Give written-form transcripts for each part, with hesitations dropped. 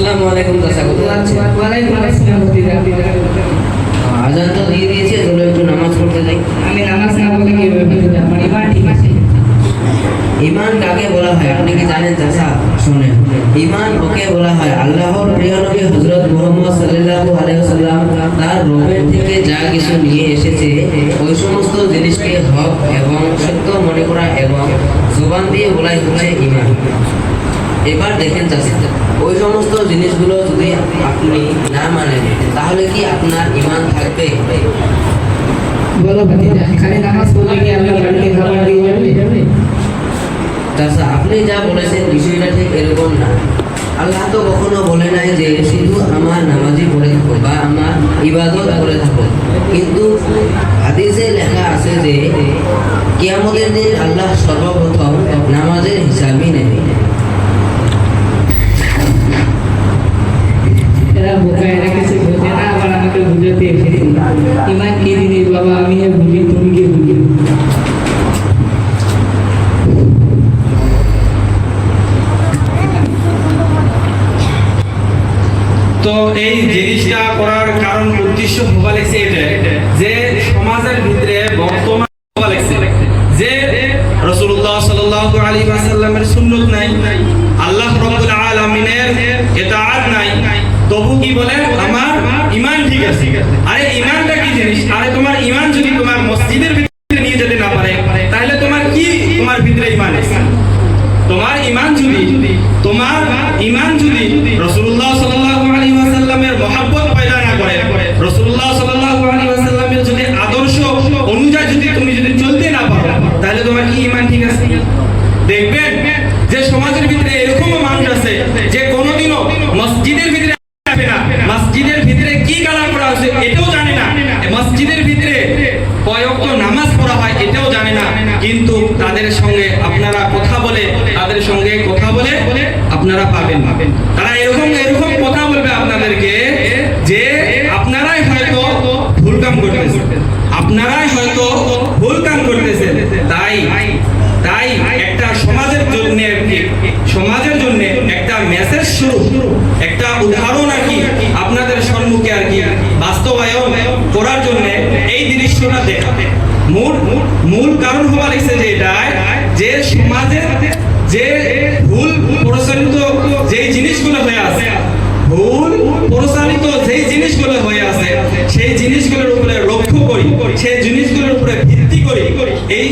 আসসালামু আলাইকুম চাচা, কোথায় যাচ্ছেন? ওয়ালাইকুম আসসালাম ভতিজা। আজান তো দিয়ে দিয়েছে, চলো একটু নামাজ পড়তে যাই। আমি নামাজ না পড়লে কি হবে ভতিজা? আমার ইমান ঠিক আছে। ঈমান কাকে বলা হয় আপনি কি জানেন চাচা? শুনেন, ঈমান ওকে বলা হয় আল্লাহর প্রিয় নবী হযরত মুহাম্মদ সাল্লাল্লাহু আলাইহি ওয়াসাল্লাম তার রবের থেকে যা কিছু নিয়ে এসেছে ওই সমস্ত জিনিসকে হক এবং সত্য মনে করা এবং জবান দিয়ে বলাই হচ্ছে ঈমান। এবার দেখেন চাচা, ওই সমস্ত জিনিসগুলো যদি আপনি না মানেন তাহলে কি আপনার ঈমান থাকবে? বলো ভতিজা, খালি নামাজ পড়লে কি আল্লাহ বাড়িতে খাবার দিয়ে যাবে? চাচা, আপনি যা বলেছেন বিষয়টা ঠিক এরকম না। আল্লাহ তো কখনো বলে নাই যে শুধু আমার নামাজি পড়ে থাকো বা আমার ইবাদত করে থাকো, কিন্তু হাদিসে লেখা আছে যে কিয়ামতের দিন আল্লাহ সর্বপ্রথম নামাজের হিসাবই নেবে। এরা বোকা, এরা কিছু বোঝে না, আবার আমাকে বুঝাতে এসেছি। ইমান কি জিনিস বাবা, আমি বুঝি, তুমি কি বুঝি? তো এই জিনিসটা করার কারণ উদ্দেশ্য হওয়া লাগছে এটা যে সমাজের ভিতরে বর্তমান হওয়া লাগছে যে রাসূলুল্লাহ সাল্লাল্লাহু আলাইহি ওয়াসাল্লামের সুন্নাত নাই, আল্লাহ রাব্বুল আলামিনের ইতাআত নাই, তবু কি বলে আমার ঈমান ঠিক আছে। আরে ঈমানটা কি জিনিস? আরে তোমার ঈমান যদি তোমার মসজিদের ভিতরে নিয়ে যেতে না পারে তাহলে তোমার কি তোমার ভিতরে ঈমান আছে? তোমার ঈমান যদি রাসূলুল্লাহ সাল্লাল্লাহু আলাইহি ওয়াসাল্লামের মহব্বত পয়দা না করে, রাসূলুল্লাহ সাল্লাল্লাহু আলাইহি ওয়াসাল্লামের যদি আদর্শ অনুযায়ী তুমি যদি চলতে না পারো তাহলে তোমার কি ঈমান ঠিক আছে? দেখবেন যে সমাজের ভিতরে এরকম মানুষ আছে যে কোনোদিনও মসজিদের ভিতরে আসবে না, মসজিদের ভিতরে কি কালাম করা আছে এটাও জানে না, মসজিদের ভিতরে কয় ওয়াক্ত নামাজ পড়া হয় এটাও জানে না, কিন্তু তাদের সঙ্গে আপনারা কথা বলে আপনারা পাবেন। তারা এরকম কথা বলবে আপনাদেরকে যে আপনারাই হয়তো ভুল কাম করতেছেন, তাই একটা সমাজের জন্য একটা মেসেজ শুরু, একটা উদাহরণ আর কি আপনাদের সম্মুখে আর কি বাস্তবায়ন করার জন্য এই দৃশ্যটা দেখা। মূল কারণ হওয়া লাগছে যে এটাই যে সমাজে যে ভুল প্রচারিত যেই জিনিসগুলো হয়ে আছে, সেই জিনিসগুলোর উপরে লক্ষ্য করি, সেই জিনিসগুলোর উপরে ভিত্তি করি এই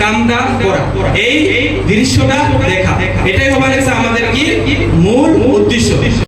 কামটা করা, এই দৃশ্যটা দেখা, এটাই হওয়া লাগছে